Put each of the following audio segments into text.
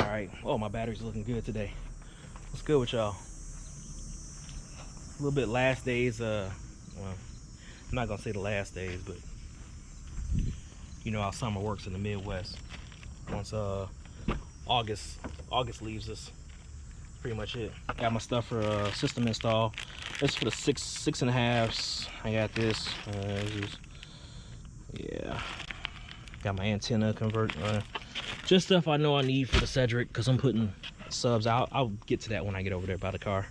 Alright. Oh, my battery's looking good today. What's good with y'all? A little bit last days, well, I'm not gonna say the last days, but you know how summer works in the Midwest. Once August leaves us, pretty much it. Got my stuff for system install. This is for the 6.5s. I got this. Yeah. Got my antenna convert. Just stuff I know I need for the Cedric, because I'm putting subs out. I'll get to that when I get over there by the car.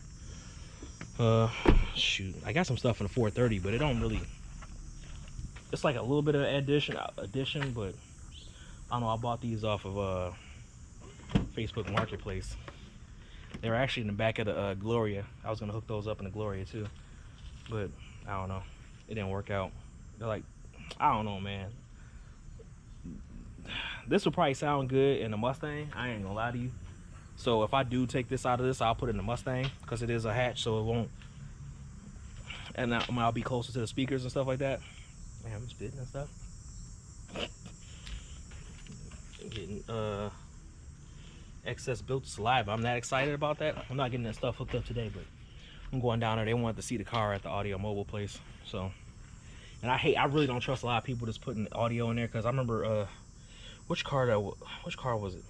Shoot, I got some stuff in the 430, but it don't really. It's like a little bit of addition, but I don't know. I bought these off of Facebook Marketplace. They were actually in the back of the Gloria. I was gonna hook those up in the Gloria too, but I don't know. It didn't work out. They're like, I don't know, man. This will probably sound good in the Mustang. I ain't gonna lie to you. So if I do take this out of this, I'll put it in the Mustang because it is a hatch, so it won't. And I'll be closer to the speakers and stuff like that. Man, I'm spitting and stuff. Getting excess built saliva. I'm not excited about that. I'm not getting that stuff hooked up today, but I'm going down there. They wanted to see the car at the audio mobile place. So, and I really don't trust a lot of people just putting audio in there, because I remember which car was it?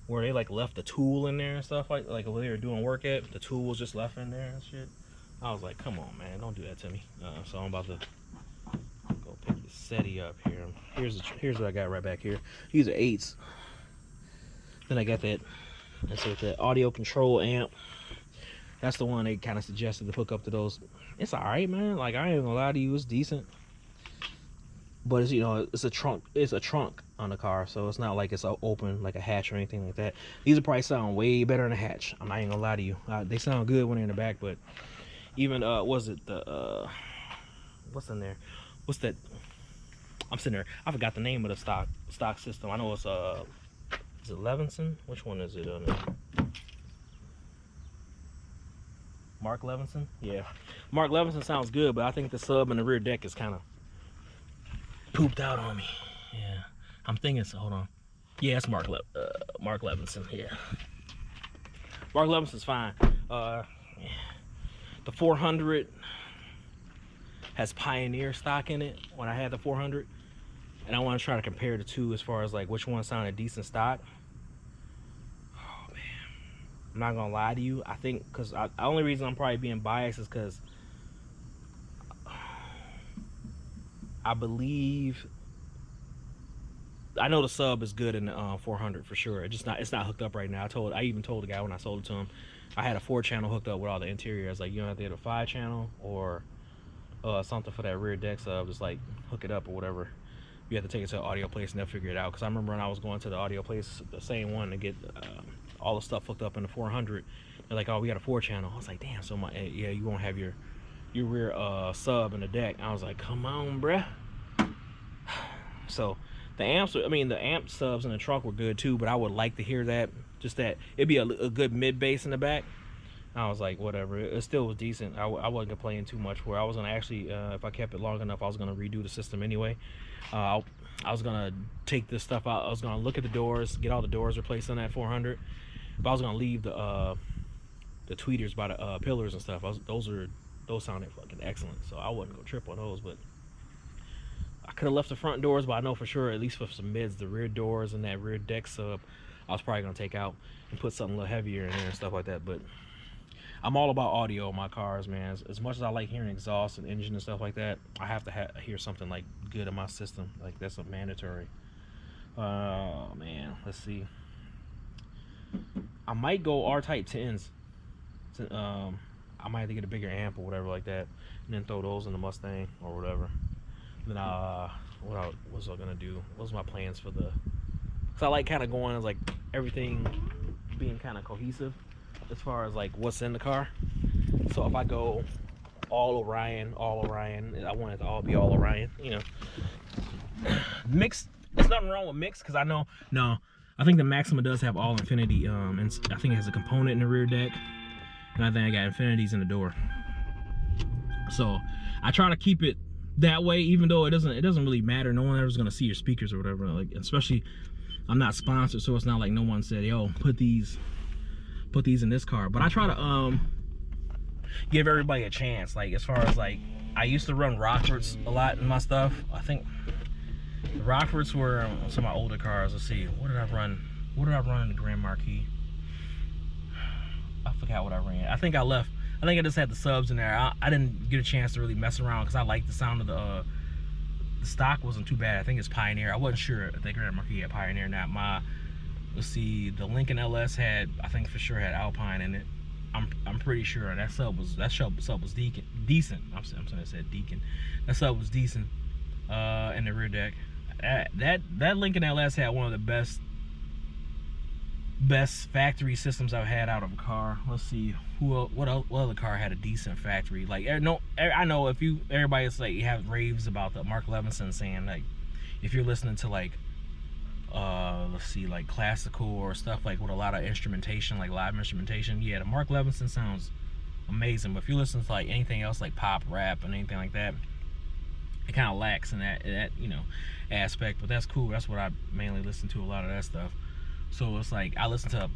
Where they like left the tool in there and stuff, like when they were doing work at, the tool was just left in there and shit. I was like, come on, man, don't do that to me. So I'm about to go pick the SETI up here. Here's what I got right back here. These are 8s. Then I got that. That's with the audio control amp. That's the one they kind of suggested to hook up to those. It's all right, man. Like, I ain't gonna lie to you, it's decent. But it's, you know, it's a trunk. It's a trunk on the car, so it's not like it's open like a hatch or anything like that. These will probably sound way better than a hatch. I'm not even gonna lie to you. They sound good when they're in the back, but even was it the what's in there? What's that? I'm sitting there. I forgot the name of the stock system. I know it's is it Levinson? Which one is it on there? Mark Levinson? Yeah. Mark Levinson sounds good, but I think the sub and the rear deck is kind of pooped out on me. Yeah. I'm thinking so. Hold on. Yeah, it's Mark Levinson. Yeah. Mark Levinson's fine. The 400 has Pioneer stock in it when I had the 400. And I want to try to compare the two as far as like which one sounded decent stock. Oh man, I'm not gonna lie to you. I think because the only reason I'm probably being biased is because I believe I know the sub is good in the 400 for sure. It's not hooked up right now. I even told the guy when I sold it to him, I had a 4-channel hooked up with all the interior. I was like, you don't have to get a 5-channel or something for that rear deck sub. Just like hook it up or whatever. You have to take it to the audio place and they'll figure it out. Because I remember when I was going to the audio place, the same one, to get all the stuff hooked up in the 400. They're like, oh, we got a 4-channel. I was like, damn. So yeah, you won't have your rear sub in the deck. I was like, come on, bruh. So the amp subs in the trunk were good too, but I would like to hear that. Just that it'd be a good mid bass in the back. I was like, whatever. It still was decent. I wasn't complaining too much for it. I was gonna actually, if I kept it long enough, I was gonna redo the system anyway. I was gonna take this stuff out. I was gonna look at the doors, get all the doors replaced on that 400. But I was gonna leave the tweeters by the pillars and stuff. Those sounded fucking excellent. So I wasn't gonna trip on those, but I could have left the front doors. But I know for sure, at least for some mids, the rear doors and that rear deck sub, I was probably gonna take out and put something a little heavier in there and stuff like that. But I'm all about audio in my cars, man. As much as I like hearing exhaust and engine and stuff like that, I have to hear something like good in my system. Like that's a mandatory. Oh man, let's see. I might go R-Type 10s. I might have to get a bigger amp or whatever like that, and then throw those in the Mustang or whatever. Then what was I gonna do? What was my plans for the? Cause I like kind of going as like everything being kind of cohesive as far as like what's in the car. So if I go all Orion, I want it to all be all Orion, you know. Mixed, there's nothing wrong with mixed, because I know, no, I think the Maxima does have all Infinity, and I think it has a component in the rear deck, and I think I got Infinities in the door. So I try to keep it that way, even though it doesn't really matter. No one ever's gonna see your speakers or whatever, like, especially I'm not sponsored, so it's not like no one said, yo, put these in this car. But I try to give everybody a chance. Like, as far as like, I used to run Rockfords a lot in my stuff. I think the Rockfords were some of my older cars. Let's see, what did I run in the Grand Marquis? I forgot what I ran. I think I just had the subs in there. I didn't get a chance to really mess around because I liked the sound of the stock wasn't too bad. I think it's Pioneer. I wasn't sure if the Grand Marquis had Pioneer or not. Let's see, the Lincoln LS had, I think for sure had Alpine in it. I'm pretty sure that sub was decent. I'm saying I said Deacon. That sub was decent in the rear deck. That Lincoln LS had one of the best factory systems I've had out of a car. Let's see, what other car had a decent factory? Like, no, I know everybody's like, you have raves about the Mark Levinson, saying like, if you're listening to like let's see, like classical or stuff like with a lot of instrumentation, like live instrumentation, yeah, the Mark Levinson sounds amazing. But if you listen to like anything else, like pop, rap, and anything like that, it kind of lacks in that aspect. But that's cool. That's what I mainly listen to, a lot of that stuff. So it's like, I listen to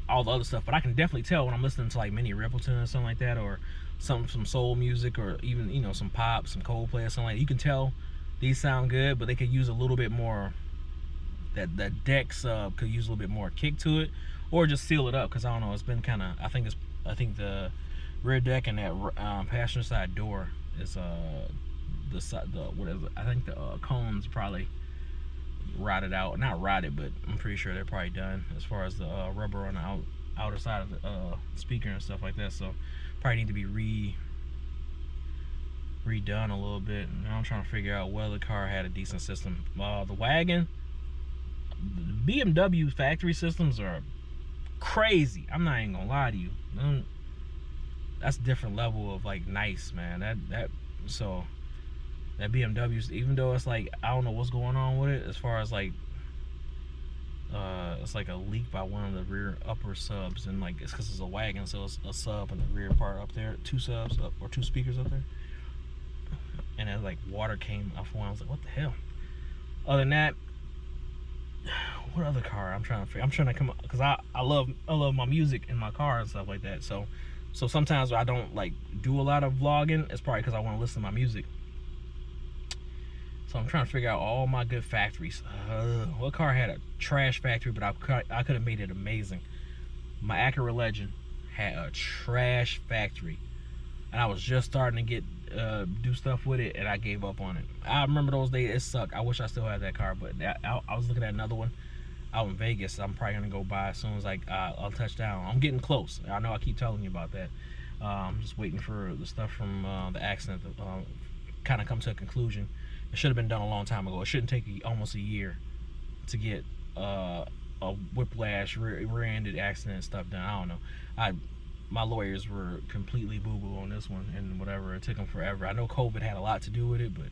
all the other stuff, but I can definitely tell when I'm listening to like Minnie Riperton or something like that, or some soul music, or even some pop, some Coldplay or something like that. You can tell these sound good, but they could use a little bit more, that deck sub could use a little bit more kick to it, or just seal it up, because I don't know, it's been kind of, I think the rear deck and that passenger side door is I think the cones probably rotted out. Not rotted, but I'm pretty sure they're probably done as far as the rubber on the outer side of the speaker and stuff like that. So probably need to be redone a little bit. And I'm trying to figure out whether the car had a decent system. The wagon, the BMW factory systems are crazy. I'm not even gonna lie to you. That's a different level of like nice, man. So that BMW, even though it's like, I don't know what's going on with it as far as like it's like a leak by one of the rear upper subs, and like it's because it's a wagon, so it's a sub in the rear part up there, two subs up, or two speakers up there, and then like water came off one. I was like, what the hell? Other than that, what other car? I'm trying to come up, because I love my music in my car and stuff like that. So sometimes I don't like do a lot of vlogging. It's probably because I want to listen to my music. So I'm trying to figure out all my good factories. What car had a trash factory, but I could have made it amazing? My Acura Legend had a trash factory, and I was just starting to get do stuff with it, and I gave up on it. I remember those days. It sucked. I wish I still had that car, but I was looking at another one out in Vegas. I'm probably gonna go buy as soon as I'll touch down. I'm getting close. I know I keep telling you about that. I'm just waiting for the stuff from the accident to kind of come to a conclusion. It should have been done a long time ago. It shouldn't take almost a year to get a whiplash, rear-ended accident stuff done. I don't know. My lawyers were completely boo-boo on this one, and whatever. It took them forever. I know COVID had a lot to do with it, but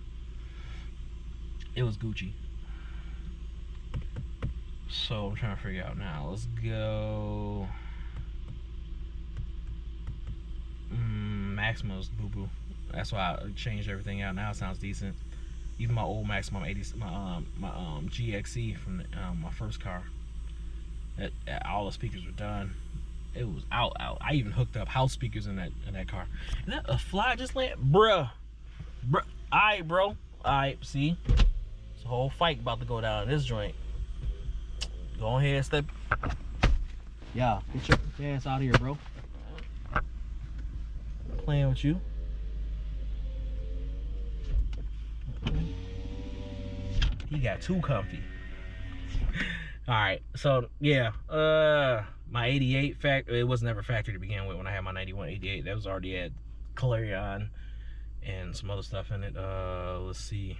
it was Gucci. So I'm trying to figure out now. Let's go. Maxima's boo-boo. That's why I changed everything out. Now it sounds decent. Even my old Maxima, my GXE from my first car, all the speakers were done. It was out. I even hooked up house speakers in that car. And that a fly just landed, bruh. Alright, bro. Alright, see, it's a whole fight about to go down in this joint. Go ahead, step. Yeah, get your ass out of here, bro. Playing with you. He got too comfy. Alright, so yeah, my 88 it was never factory to begin with. When I had my 91 88, that was already at Clarion and some other stuff in it. Let's see,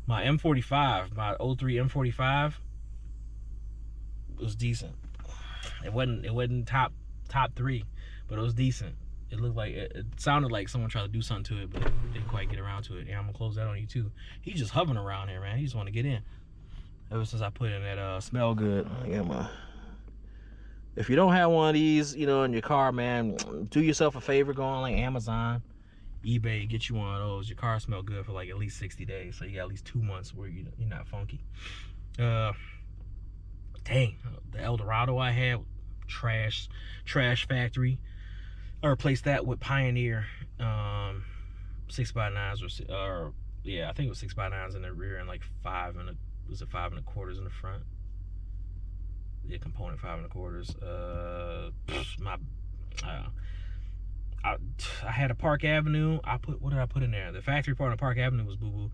my M45, my 03 M45 was decent. It wasn't top 3, but it was decent. It looked like, it sounded like someone tried to do something to it, but didn't quite get around to it. Yeah, I'm gonna close that on you too. He's just hovering around here, man. He just want to get in. Ever since I put in that smell good. I got my. If you don't have one of these, in your car, man, do yourself a favor. Go on like Amazon, eBay, get you one of those. Your car smell good for like at least 60 days, so you got at least 2 months where you're not funky. Dang, the Eldorado I had, trash factory. I replaced that with Pioneer 6x9s or yeah, I think it was 6x9s in the rear and like 5 5.25 in the front. Yeah, component 5.25. I had a Park Avenue. What did I put in there? The factory part of Park Avenue was boo boo.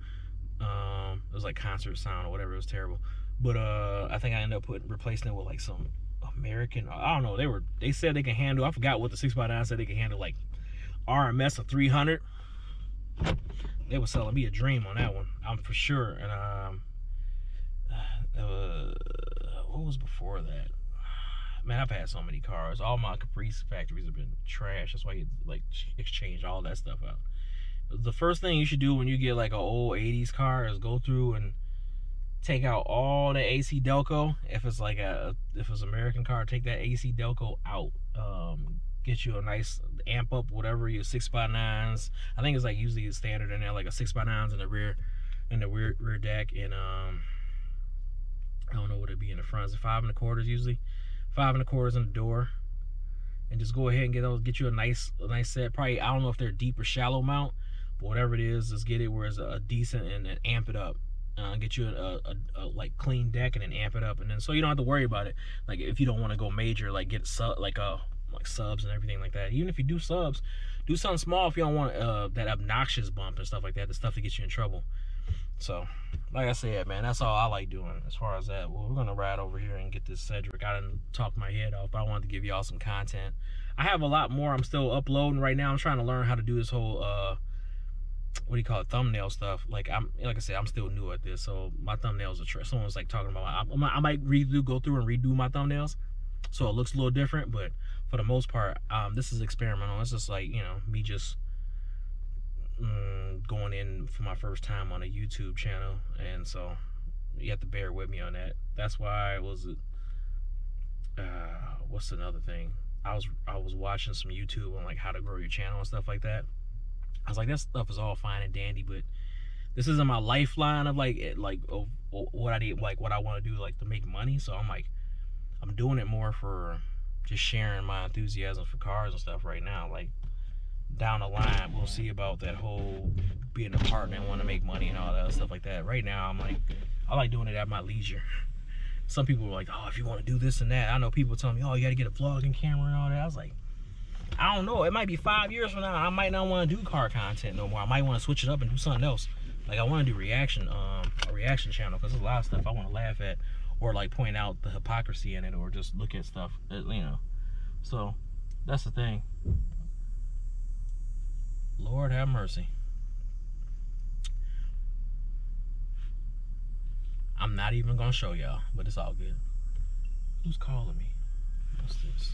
It was like concert sound or whatever. It was terrible. But I think I ended up replacing it with like some American. I don't know. They said they can handle. I forgot what the 6x9 said they could handle, like RMS of 300. They were selling me a dream on that one. I'm for sure. And what was before that? Man, I've had so many cars. All my Caprice factories have been trash. That's why you like exchange all that stuff out. The first thing you should do when you get like an old 80s car is go through and take out all the AC Delco. If it's like if it's an American car, take that AC Delco out. Get you a nice amp up, whatever, your 6x9s. I think it's like usually standard in there, like a 6x9s in the rear deck, and I don't know what it'd be in the front. Is it 5.25 usually? 5.25 in the door, and just go ahead and get you a nice set. Probably, I don't know if they're deep or shallow mount, but whatever it is, just get it where it's a decent and amp it up. Get you a like clean deck and then amp it up, and then so you don't have to worry about it. Like if you don't want to go major, like get like subs and everything like that. Even if you do subs, do something small if you don't want that obnoxious bump and stuff like that. The stuff that gets you in trouble. So, like I said, man, that's all I like doing as far as that. Well, we're gonna ride over here and get this Cedric. I didn't talk my head off, but I wanted to give y'all some content. I have a lot more I'm still uploading right now. I'm trying to learn how to do this whole what do you call it, thumbnail stuff. Like I said, I'm still new at this, so my thumbnails are someone's like talking about I might go through and redo my thumbnails so it looks a little different, but for the most part, this is experimental. It's just like, you know, me just going in for my first time on a YouTube channel, and so you have to bear with me on that. That's why what's another thing? I was watching some YouTube on like how to grow your channel and stuff like that. I was like, that stuff is all fine and dandy, but this isn't my lifeline of what I need, like what I want to do, like to make money. So I'm doing it more for just sharing my enthusiasm for cars and stuff right now. Like down the line, we'll see about that whole being a partner and want to make money and all that stuff like that. Right now, I like doing it at my leisure. Some people are like, oh, if you want to do this and that. I know people telling me, oh, you got to get a vlogging camera and all that. I was like, I don't know. It might be 5 years from now. I might not want to do car content no more. I might want to switch it up and do something else. Like I want to do a reaction channel, because there's a lot of stuff I want to laugh at or like point out the hypocrisy in it, or just look at stuff, you know. So that's the thing. Lord have mercy. I'm not even gonna show y'all, but it's all good. Who's calling me? What's this?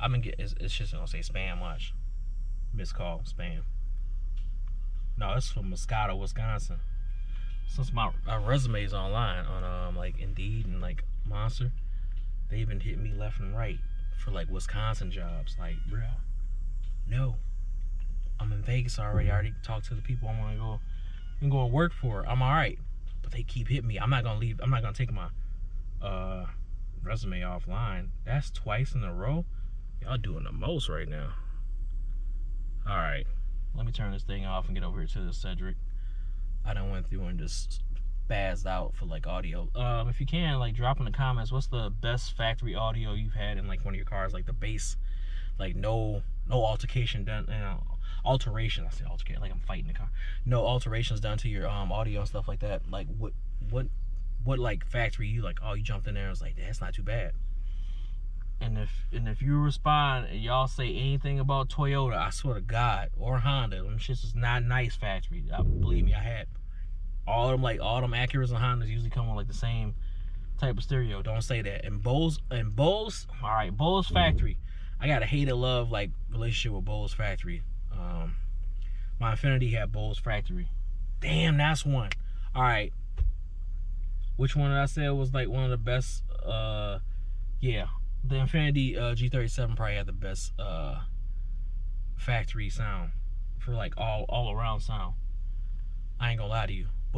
I've been getting, it's just gonna say spam. Watch. Missed call, spam. No, it's from Moscato, Wisconsin. Since my resume's online on like Indeed and like Monster, they've been hitting me left and right for like Wisconsin jobs. Like, bro, no, I'm in Vegas already. I already talked to the people I want to go and work for. I'm all right, but they keep hitting me. I'm not gonna leave. I'm not gonna take my resume offline. That's twice in a row. Y'all doing the most right now. All right, let me turn this thing off and get over here to the Cedric. I done went through and just spazzed out for like audio. If you can, like, drop in the comments, what's the best factory audio you've had in like one of your cars, like the bass, like no altercation done, you know, alteration. I say altercation like I'm fighting the car. No alterations done to your audio and stuff like that. Like what like factory you like? Oh, you jumped in there and was like, that's not too bad. And if you respond and y'all say anything about Toyota, I swear to God, or Honda, them shits is not nice factory. Believe me, I had all them Acuras and Hondas usually come with like the same type of stereo. Don't say that. And Bose, all right, Bose factory. I got a hate or love like relationship with Bose factory. My Infiniti had Bose factory. Damn, that's one. All right, which one did I say was like one of the best? Yeah. The Infiniti G37 probably had the best factory sound for like all around sound. I ain't gonna lie to you, but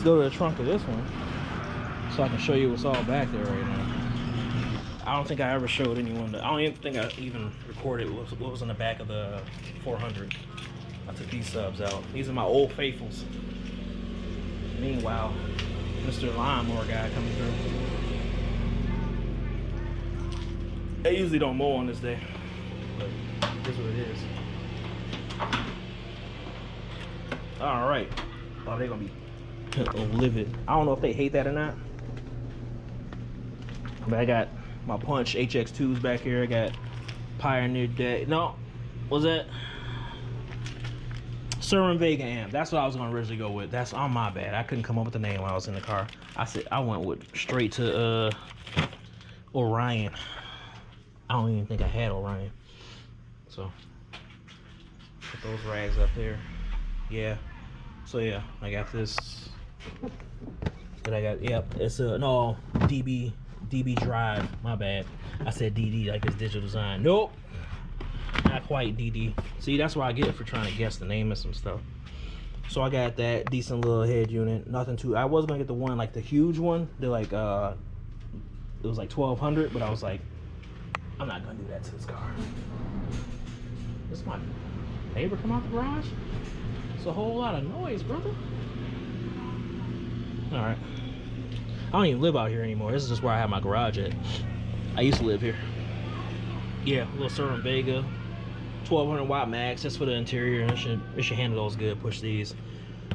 Let's go to the trunk of this one so I can show you what's all back there right now. I don't think I ever showed anyone. I don't even think I even recorded what was in the back of the 400. I took these subs out. These are my old faithfuls. Meanwhile, Mr. Lawnmower guy coming through. They usually don't mow on this day, but here's what it is. All right. Oh, they're gonna be livid. I don't know if they hate that or not. But I got my Punch HX2s back here. I got Pioneer Day. No, was that Serwin Vega amp? That's what I was gonna originally go with. That's on my bad. I couldn't come up with the name while I was in the car. I went with straight to Orion. I don't even think I had Orion. So put those rags up there. Yeah. So yeah, I got this. That I got. Yep. It's a no DB Drive. My bad. I said DD like it's digital design. Nope. Not quite DD. See, that's what I get for trying to guess the name of some stuff. So I got that decent little head unit. Nothing too. I was gonna get the one like the huge one. They're like it was like 1200, but I was like, I'm not gonna do that to this car. This my neighbor come out the garage. It's a whole lot of noise, brother. All right. I don't even live out here anymore. This is just where I have my garage at. I used to live here. Yeah, little Serwin Vega, 1200 watt max. That's for the interior. It should handle those good. Push these.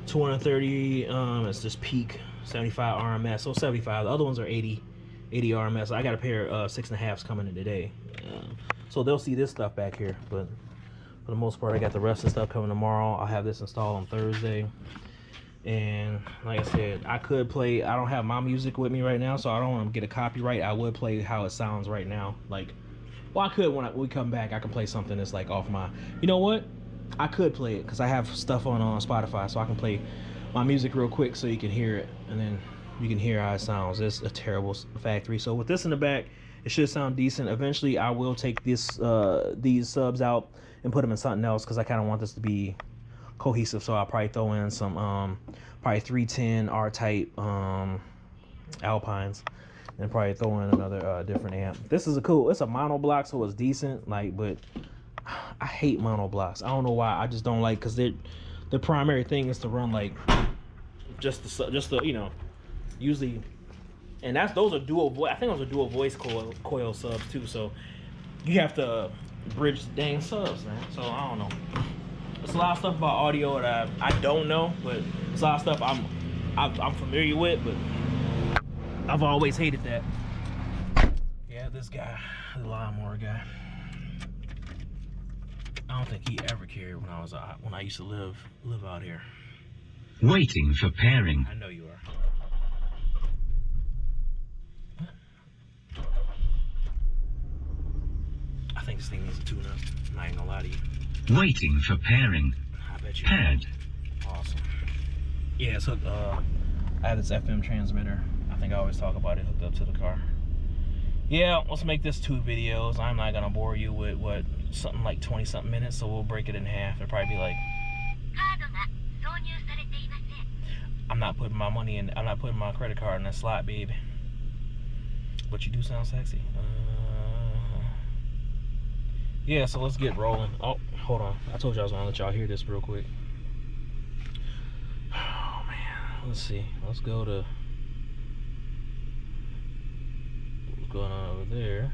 230. It's just peak. 75 RMS. So 75. The other ones are 80 RMS. I got a pair of 6.5s coming in today. So they'll see this stuff back here, but for the most part, I got the rest of the stuff coming tomorrow. I'll have this installed on Thursday. And like I said, I could play. I don't have my music with me right now, so I don't want to get a copyright. I would play how it sounds right now. Like, well, I could when we come back. I can play something that's like off my. You know what? I could play it because I have stuff on Spotify, so I can play my music real quick so you can hear it, and then you can hear how it sounds. It's a terrible factory. So with this in the back, it should sound decent. Eventually, I will take these subs out and put them in something else because I kind of want this to be cohesive. So I'll probably throw in some probably 310 R-type Alpines, and probably throw in another different amp. This is it's a mono block, so it's decent. Like, but I hate mono blocks. I don't know why. I just don't like, because the primary thing is to run like just the you know, usually, and those are dual voice. I think those are dual voice coil subs too. So you have to bridge the dang subs, man. So I don't know. There's a lot of stuff about audio that I don't know, but it's a lot of stuff I'm familiar with, but I've always hated that. Yeah, this guy, the lawnmower guy. I don't think he ever cared when I used to live out here. Waiting for pairing. I know you are. I think this thing needs a tune-up. I'm not even gonna lie to you. Waiting for pairing. I bet you. Paired. Awesome. Yeah, it's hooked. I have this FM transmitter. I think I always talk about it hooked up to the car. Yeah, let's make this 2 videos. I'm not gonna bore you with something like 20-something minutes, so we'll break it in half. It'll probably be like, I'm not putting my money in. I'm not putting my credit card in that slot, baby. But you do sound sexy. Yeah, so let's get rolling. Oh, hold on. I told you I was gonna let y'all hear this real quick. Oh man, let's see. Let's go to what's going on over there.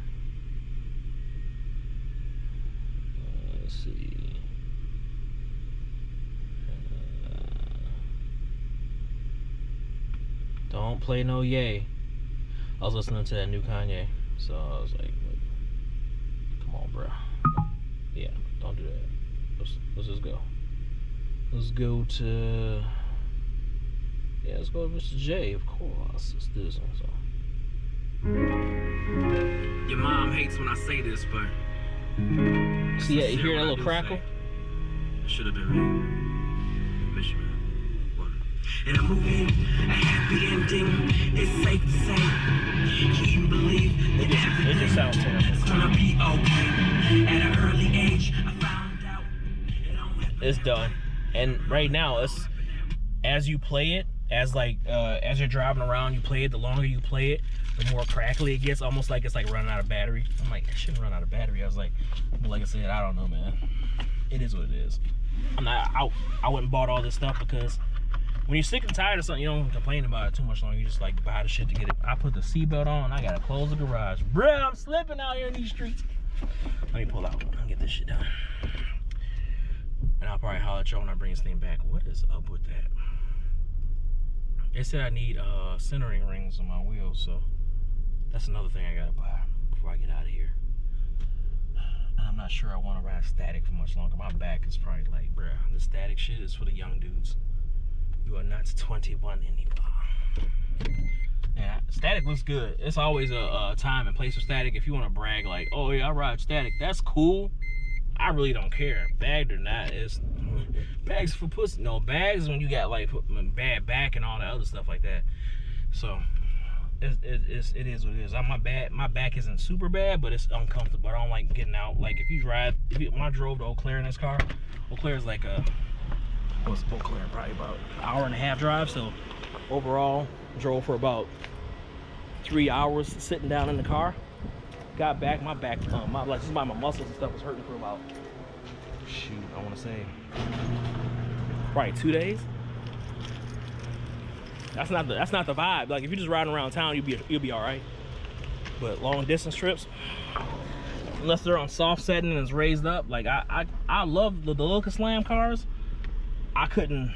Let's see. Don't play no Ye. I was listening to that new Kanye, so I was like come on, bro. Yeah, don't do that. Let's just go. Let's go to, yeah, let's go to Mr. J, of course. Let's do this one. So. Your mom hates when I say this, but see, yeah, you hear that little crackle? Should have been me. Miss you, man. In a movie, a happy ending, it's safe to say. Can you believe that it sounds terrible. It's gonna be okay. At an early age, I found out it's done. And right now, as you play it, as you're driving around, you play it. The longer you play it, the more crackly it gets. Almost like it's like running out of battery. I'm like, it shouldn't run out of battery. I was like I said, I don't know, man. It is what it is. I went and bought all this stuff because when you're sick and tired of something, you don't complain about it too much longer. You just like buy the shit to get it. I put the seatbelt on. I gotta close the garage. Bruh, I'm slipping out here in these streets. Let me pull out and get this shit done. And I'll probably holler at y'all when I bring this thing back. What is up with that? They said I need centering rings on my wheels, so that's another thing I gotta buy before I get out of here. And I'm not sure I want to ride static for much longer. My back is probably like, bruh, the static shit is for the young dudes. You are not 21 anymore. Yeah, static looks good. It's always a time and place for static. If you want to brag like, oh yeah, I ride static, that's cool. I really don't care, bagged or not. It's bags for pussy. No, bags when you got like bad back and all that other stuff like that. So it is what it is. My back isn't super bad, but it's uncomfortable. I don't like getting out. Like when I drove to Eau Claire in this car, Eau Claire is like what's Eau Claire? Probably about an hour and a half drive. So overall, drove for about 3 hours sitting down in the car. Got back, my just by my muscles and stuff was hurting for about, shoot, I want to say probably 2 days. That's not the vibe. Like if you're just riding around town, you'll be all right. But long distance trips, unless they're on soft setting and it's raised up, like I love the Lucas Slam cars. I couldn't.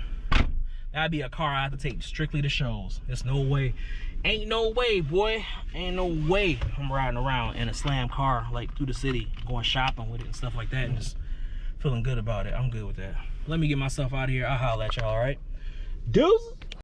That'd be a car I have to take strictly to shows. There's no way. Ain't no way, boy. Ain't no way I'm riding around in a Slam car like through the city, going shopping with it and stuff like that, and just feeling good about it. I'm good with that. Let me get myself out of here. I'll holler at y'all, all right? Deuces.